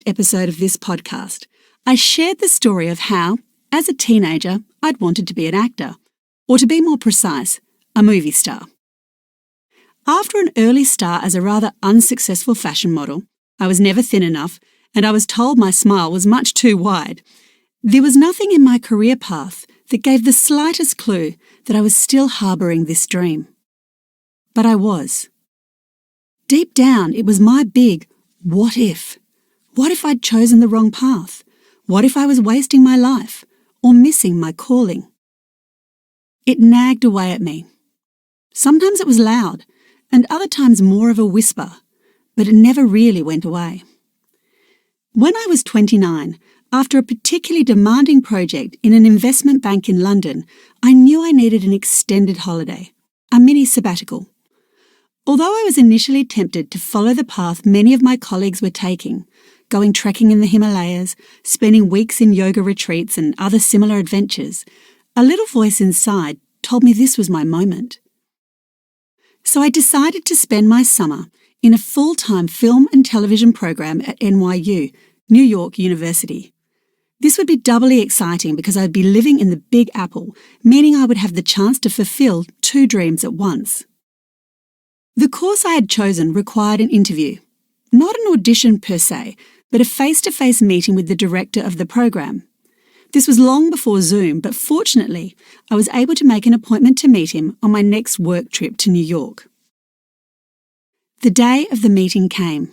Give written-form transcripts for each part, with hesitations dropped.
episode of this podcast, I shared the story of how, as a teenager, I'd wanted to be an actor, or to be more precise, a movie star. After an early start as a rather unsuccessful fashion model, I was never thin enough, and I was told my smile was much too wide. There was nothing in my career path that gave the slightest clue that I was still harbouring this dream. But I was. Deep down, it was my big what if? What if I'd chosen the wrong path? What if I was wasting my life or missing my calling? It nagged away at me. Sometimes it was loud, and other times more of a whisper, but it never really went away. When I was 29, after a particularly demanding project in an investment bank in London, I knew I needed an extended holiday, a mini sabbatical. Although I was initially tempted to follow the path many of my colleagues were taking, going trekking in the Himalayas, spending weeks in yoga retreats and other similar adventures, a little voice inside told me this was my moment. So I decided to spend my summer in a full-time film and television program at NYU, New York University. This would be doubly exciting because I'd be living in the Big Apple, meaning I would have the chance to fulfill two dreams at once. The course I had chosen required an interview, not an audition per se, but a face-to-face meeting with the director of the program. This was long before Zoom, but fortunately, I was able to make an appointment to meet him on my next work trip to New York. The day of the meeting came.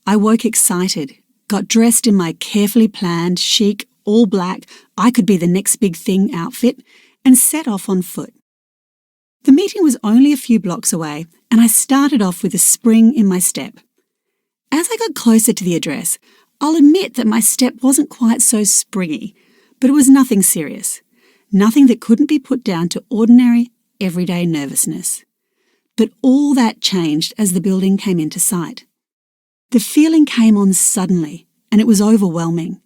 I woke excited, got dressed in my carefully planned, chic, all black, I could be the next big thing outfit, and set off on foot. The meeting was only a few blocks away, and I started off with a spring in my step. As I got closer to the address, I'll admit that my step wasn't quite so springy, but it was nothing serious, nothing that couldn't be put down to ordinary, everyday nervousness. But all that changed as the building came into sight. The feeling came on suddenly, and it was overwhelming.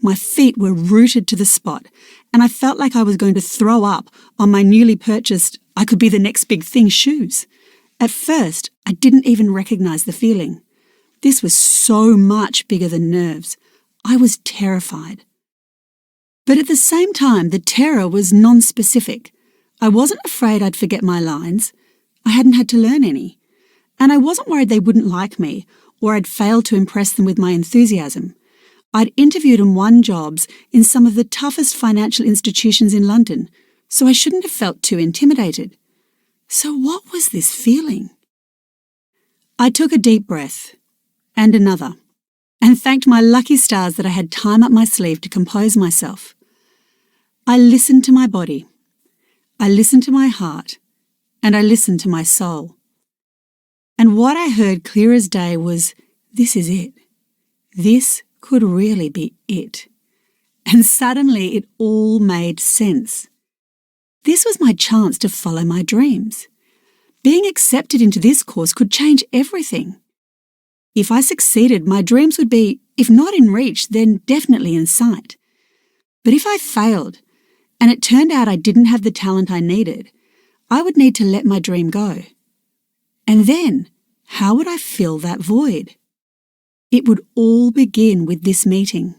My feet were rooted to the spot, and I felt like I was going to throw up on my newly purchased I could be the next big thing shoes. At first, I didn't even recognise the feeling. This was so much bigger than nerves. I was terrified. But at the same time, the terror was non-specific. I wasn't afraid I'd forget my lines. I hadn't had to learn any. And I wasn't worried they wouldn't like me or I'd failed to impress them with my enthusiasm. I'd interviewed and won jobs in some of the toughest financial institutions in London, so I shouldn't have felt too intimidated. So what was this feeling? I took a deep breath, and another, and thanked my lucky stars that I had time up my sleeve to compose myself. I listened to my body, I listened to my heart, and I listened to my soul. And what I heard clear as day was, this is it. This could really be it. And suddenly it all made sense. This was my chance to follow my dreams. Being accepted into this course could change everything. If I succeeded, my dreams would be, if not in reach, then definitely in sight. But if I failed, and it turned out I didn't have the talent I needed, I would need to let my dream go. And then, how would I fill that void? It would all begin with this meeting.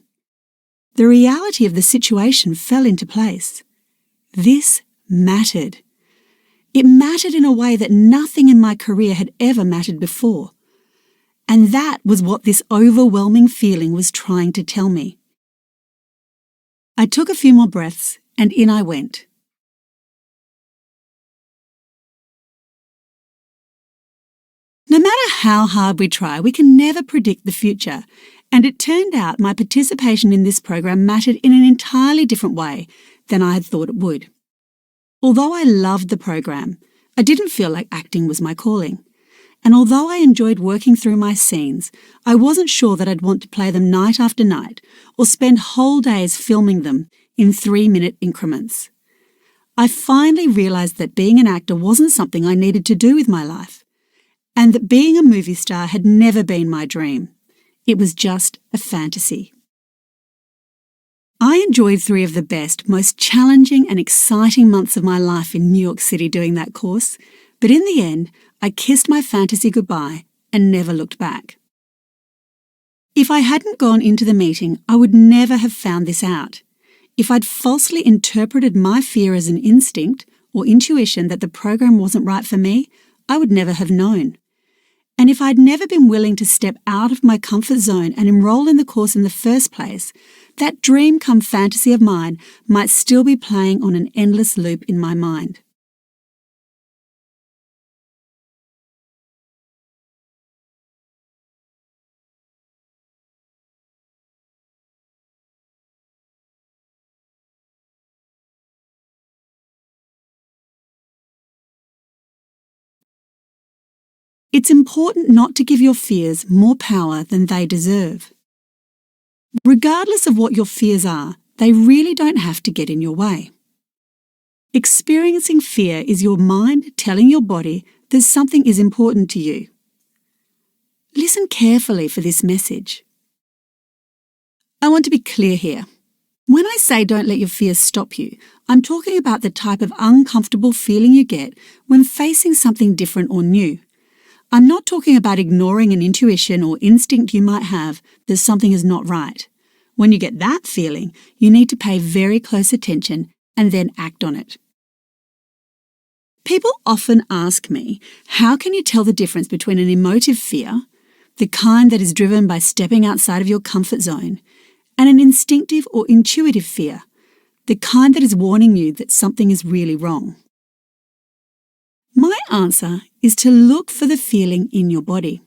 The reality of the situation fell into place. This mattered. It mattered in a way that nothing in my career had ever mattered before. And that was what this overwhelming feeling was trying to tell me. I took a few more breaths, and in I went. No matter how hard we try, we can never predict the future, and it turned out my participation in this program mattered in an entirely different way than I had thought it would. Although I loved the program, I didn't feel like acting was my calling. And although I enjoyed working through my scenes, I wasn't sure that I'd want to play them night after night or spend whole days filming them in 3-minute increments. I finally realised that being an actor wasn't something I needed to do with my life, and that being a movie star had never been my dream. It was just a fantasy. I enjoyed 3 of the best, most challenging and exciting months of my life in New York City doing that course, but in the end, I kissed my fantasy goodbye and never looked back. If I hadn't gone into the meeting, I would never have found this out. If I'd falsely interpreted my fear as an instinct or intuition that the program wasn't right for me, I would never have known. And if I'd never been willing to step out of my comfort zone and enroll in the course in the first place, that dream come fantasy of mine might still be playing on an endless loop in my mind. It's important not to give your fears more power than they deserve. Regardless of what your fears are, they really don't have to get in your way. Experiencing fear is your mind telling your body that something is important to you. Listen carefully for this message. I want to be clear here. When I say don't let your fears stop you, I'm talking about the type of uncomfortable feeling you get when facing something different or new. I'm not talking about ignoring an intuition or instinct you might have that something is not right. When you get that feeling, you need to pay very close attention and then act on it. People often ask me, how can you tell the difference between an emotive fear, the kind that is driven by stepping outside of your comfort zone, and an instinctive or intuitive fear, the kind that is warning you that something is really wrong? My answer is to look for the feeling in your body.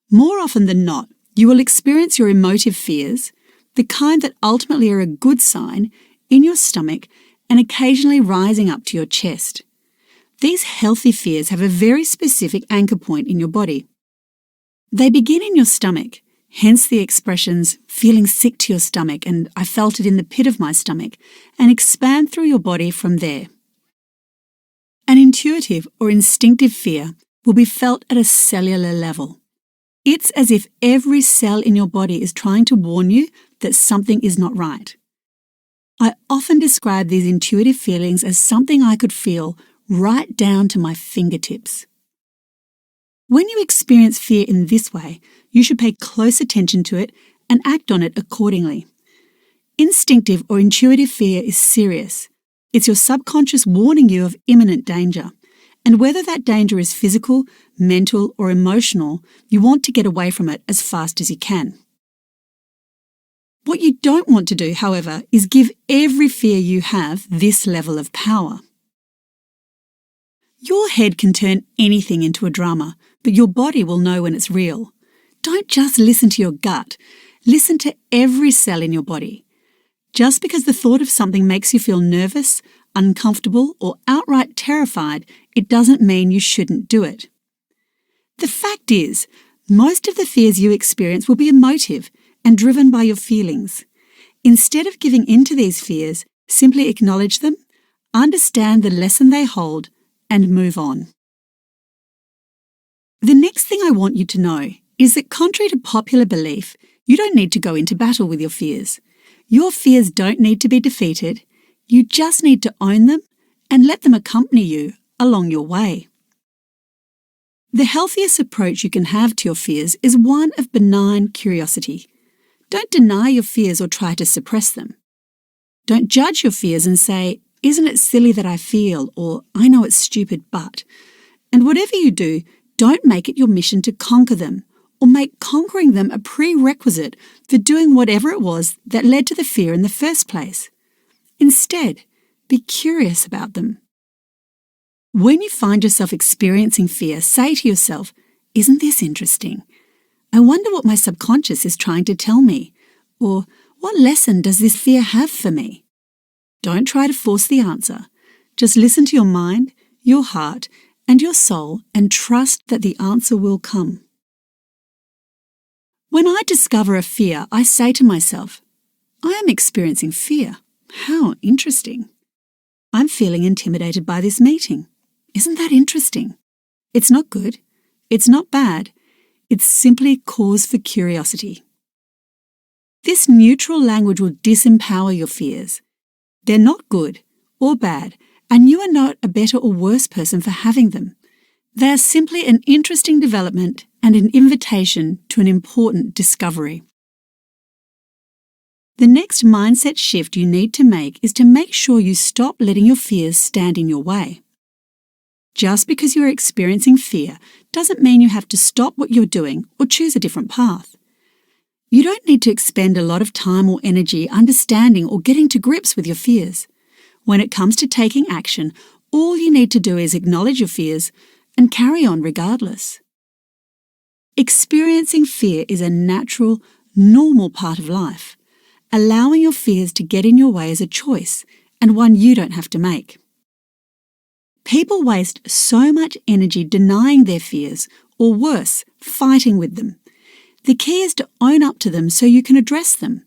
More often than not, you will experience your emotive fears, the kind that ultimately are a good sign, in your stomach and occasionally rising up to your chest. These healthy fears have a very specific anchor point in your body. They begin in your stomach, hence the expressions feeling sick to your stomach and I felt it in the pit of my stomach, and expand through your body from there. An intuitive or instinctive fear will be felt at a cellular level. It's as if every cell in your body is trying to warn you that something is not right. I often describe these intuitive feelings as something I could feel right down to my fingertips. When you experience fear in this way, you should pay close attention to it and act on it accordingly. Instinctive or intuitive fear is serious. It's your subconscious warning you of imminent danger. And whether that danger is physical, mental, or emotional, you want to get away from it as fast as you can. What you don't want to do, however, is give every fear you have this level of power. Your head can turn anything into a drama, but your body will know when it's real. Don't just listen to your gut. Listen to every cell in your body. Just because the thought of something makes you feel nervous, uncomfortable, or outright terrified, it doesn't mean you shouldn't do it. The fact is, most of the fears you experience will be emotive and driven by your feelings. Instead of giving in to these fears, simply acknowledge them, understand the lesson they hold, and move on. The next thing I want you to know is that contrary to popular belief, you don't need to go into battle with your fears. Your fears don't need to be defeated. You just need to own them and let them accompany you along your way. The healthiest approach you can have to your fears is one of benign curiosity. Don't deny your fears or try to suppress them. Don't judge your fears and say, "Isn't it silly that I feel?" or "I know it's stupid, but..." And whatever you do, don't make it your mission to conquer them or make conquering them a prerequisite for doing whatever it was that led to the fear in the first place. Instead, be curious about them. When you find yourself experiencing fear, say to yourself, "Isn't this interesting? I wonder what my subconscious is trying to tell me," or "What lesson does this fear have for me?" Don't try to force the answer. Just listen to your mind, your heart, and your soul and trust that the answer will come. When I discover a fear, I say to myself, "I am experiencing fear. How interesting. I'm feeling intimidated by this meeting. Isn't that interesting? It's not good. It's not bad. It's simply cause for curiosity." This neutral language will disempower your fears. They're not good or bad, and you are not a better or worse person for having them. They are simply an interesting development and an invitation to an important discovery. The next mindset shift you need to make is to make sure you stop letting your fears stand in your way. Just because you're experiencing fear doesn't mean you have to stop what you're doing or choose a different path. You don't need to expend a lot of time or energy understanding or getting to grips with your fears. When it comes to taking action, all you need to do is acknowledge your fears and carry on regardless. Experiencing fear is a natural, normal part of life. Allowing your fears to get in your way is a choice, and one you don't have to make. People waste so much energy denying their fears, or worse, fighting with them. The key is to own up to them so you can address them.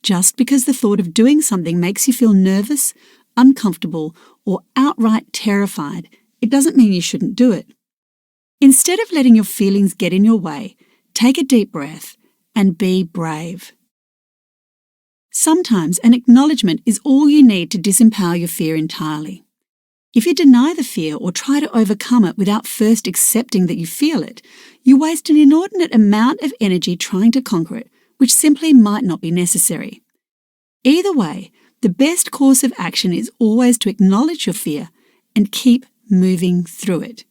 Just because the thought of doing something makes you feel nervous, uncomfortable, or outright terrified, it doesn't mean you shouldn't do it. Instead of letting your feelings get in your way, take a deep breath and be brave. Sometimes an acknowledgement is all you need to disempower your fear entirely. If you deny the fear or try to overcome it without first accepting that you feel it, you waste an inordinate amount of energy trying to conquer it, which simply might not be necessary. Either way, the best course of action is always to acknowledge your fear and keep moving through it.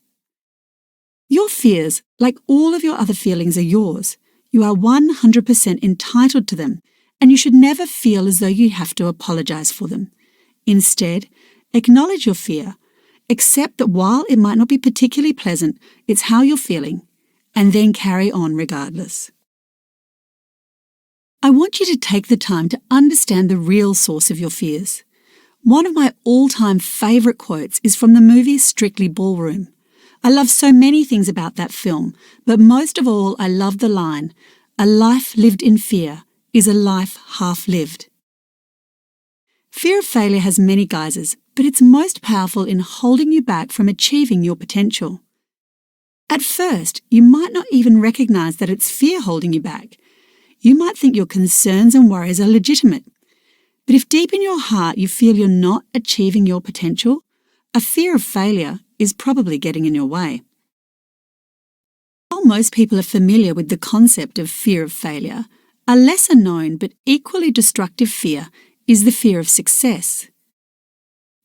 Your fears, like all of your other feelings, are yours. You are 100% entitled to them, and you should never feel as though you have to apologize for them. Instead, acknowledge your fear, accept that while it might not be particularly pleasant, it's how you're feeling, and then carry on regardless. I want you to take the time to understand the real source of your fears. One of my all-time favourite quotes is from the movie Strictly Ballroom. I love so many things about that film, but most of all I love the line, "A life lived in fear is a life half lived." Fear of failure has many guises, but it's most powerful in holding you back from achieving your potential. At first, you might not even recognize that it's fear holding you back. You might think your concerns and worries are legitimate. But if deep in your heart you feel you're not achieving your potential, a fear of failure is probably getting in your way. While most people are familiar with the concept of fear of failure, a lesser known but equally destructive fear is the fear of success.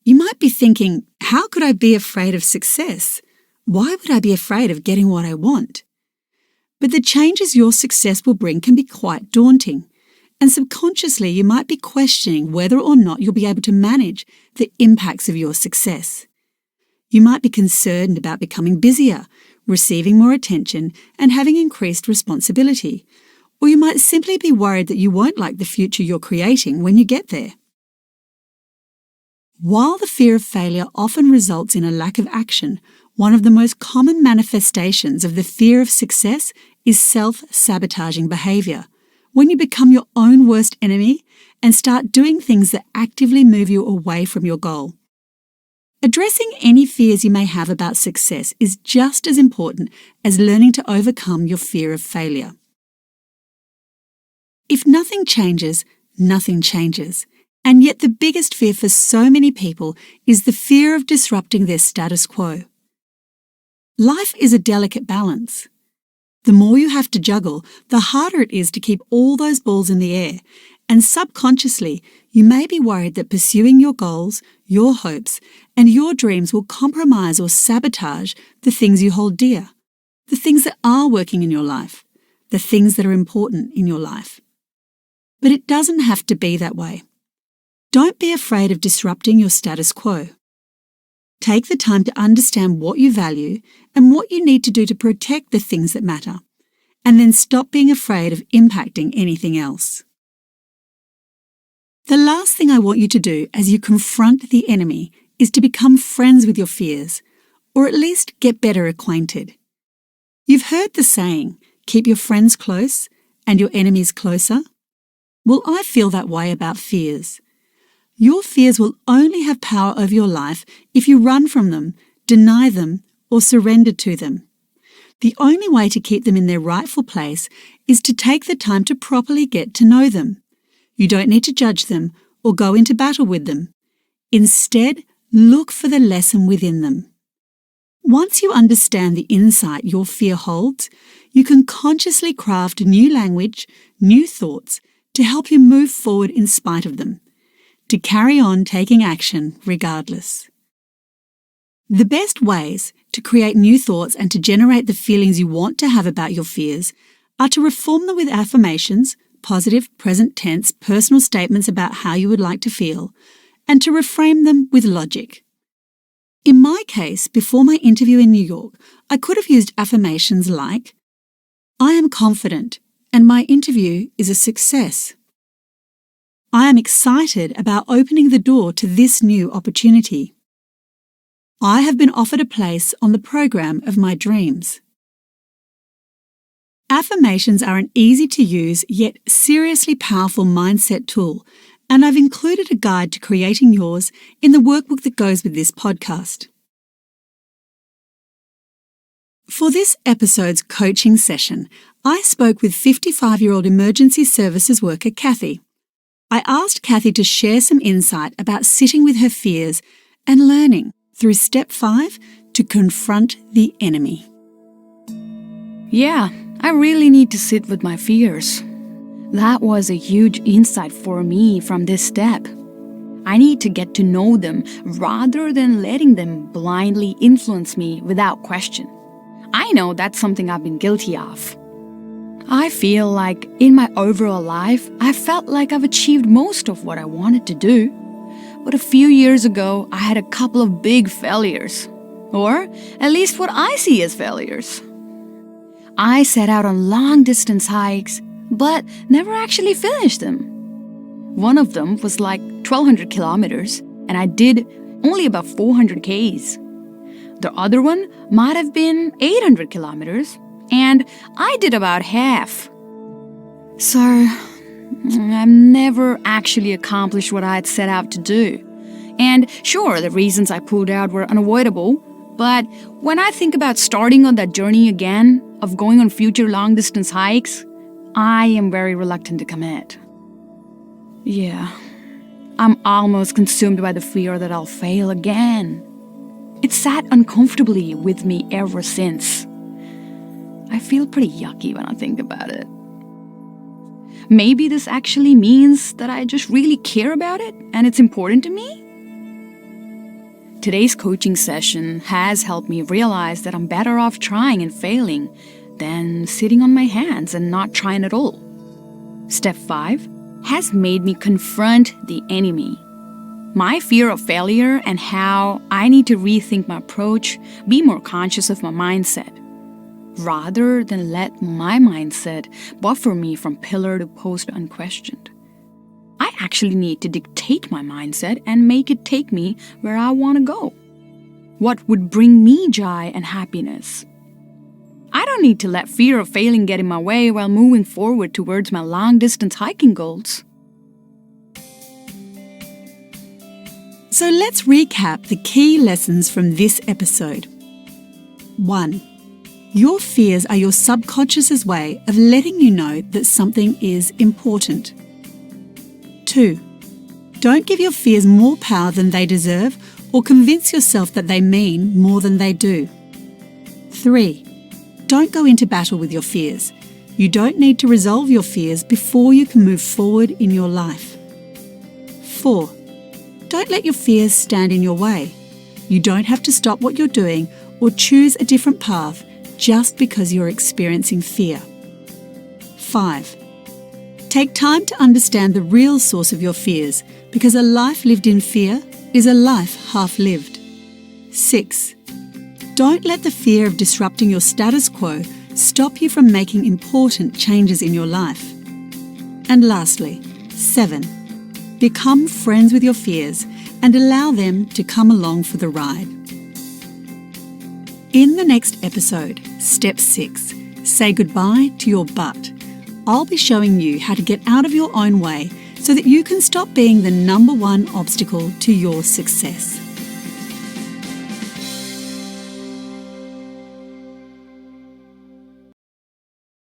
You might be thinking, how could I be afraid of success? Why would I be afraid of getting what I want? But the changes your success will bring can be quite daunting, and subconsciously you might be questioning whether or not you'll be able to manage the impacts of your success. You might be concerned about becoming busier, receiving more attention, and having increased responsibility. Or you might simply be worried that you won't like the future you're creating when you get there. While the fear of failure often results in a lack of action, one of the most common manifestations of the fear of success is self-sabotaging behaviour, when you become your own worst enemy and start doing things that actively move you away from your goal. Addressing any fears you may have about success is just as important as learning to overcome your fear of failure. If nothing changes, nothing changes. And yet the biggest fear for so many people is the fear of disrupting their status quo. Life is a delicate balance. The more you have to juggle, the harder it is to keep all those balls in the air, and subconsciously, you may be worried that pursuing your goals, your hopes, and your dreams will compromise or sabotage the things you hold dear, the things that are working in your life, the things that are important in your life. But it doesn't have to be that way. Don't be afraid of disrupting your status quo. Take the time to understand what you value and what you need to do to protect the things that matter, and then stop being afraid of impacting anything else. The last thing I want you to do as you confront the enemy is to become friends with your fears, or at least get better acquainted. You've heard the saying, keep your friends close and your enemies closer. Well, I feel that way about fears. Your fears will only have power over your life if you run from them, deny them, or surrender to them. The only way to keep them in their rightful place is to take the time to properly get to know them. You don't need to judge them or go into battle with them. Instead, look for the lesson within them. Once you understand the insight your fear holds, you can consciously craft new language, new thoughts to help you move forward in spite of them, to carry on taking action regardless. The best ways to create new thoughts and to generate the feelings you want to have about your fears are to reform them with affirmations, positive, present tense, personal statements about how you would like to feel, and to reframe them with logic. In my case, before my interview in New York, I could have used affirmations like, I am confident and my interview is a success. I am excited about opening the door to this new opportunity. I have been offered a place on the program of my dreams. Affirmations are an easy-to-use yet seriously powerful mindset tool, and I've included a guide to creating yours in the workbook that goes with this podcast. For this episode's coaching session, I spoke with 55-year-old emergency services worker Kathy. I asked Kathy to share some insight about sitting with her fears and learning through step 5 to confront the enemy. Yeah, I really need to sit with my fears. That was a huge insight for me from this step. I need to get to know them rather than letting them blindly influence me without question. I know that's something I've been guilty of. I feel like in my overall life, I felt like I've achieved most of what I wanted to do. But a few years ago, I had a couple of big failures. Or at least what I see as failures. I set out on long-distance hikes, but never actually finished them. One of them was like 1,200 kilometers, and I did only about 400 Ks. The other one might have been 800 kilometers, and I did about half. So, I've never actually accomplished what I had set out to do. And sure, the reasons I pulled out were unavoidable, but when I think about starting on that journey again, of going on future long-distance hikes, I am very reluctant to commit. Yeah, I'm almost consumed by the fear that I'll fail again. It's sat uncomfortably with me ever since. I feel pretty yucky when I think about it. Maybe this actually means that I just really care about it and it's important to me? Today's coaching session has helped me realize that I'm better off trying and failing than sitting on my hands and not trying at all. Step 5 has made me confront the enemy. My fear of failure and how I need to rethink my approach, be more conscious of my mindset, rather than let my mindset buffer me from pillar to post unquestioned. I actually need to dictate my mindset and make it take me where I want to go. What would bring me joy and happiness? I don't need to let fear of failing get in my way while moving forward towards my long-distance hiking goals. So let's recap the key lessons from this episode. 1. Your fears are your subconscious's way of letting you know that something is important. 2. Don't give your fears more power than they deserve or convince yourself that they mean more than they do. 3. Don't go into battle with your fears. You don't need to resolve your fears before you can move forward in your life. 4. Don't let your fears stand in your way. You don't have to stop what you're doing or choose a different path just because you're experiencing fear. 5. Take time to understand the real source of your fears, because a life lived in fear is a life half lived. 6. Don't let the fear of disrupting your status quo stop you from making important changes in your life. And lastly, 7. Become friends with your fears and allow them to come along for the ride. In the next episode, Step 6, Say Goodbye to Your Butt, I'll be showing you how to get out of your own way so that you can stop being the #1 obstacle to your success.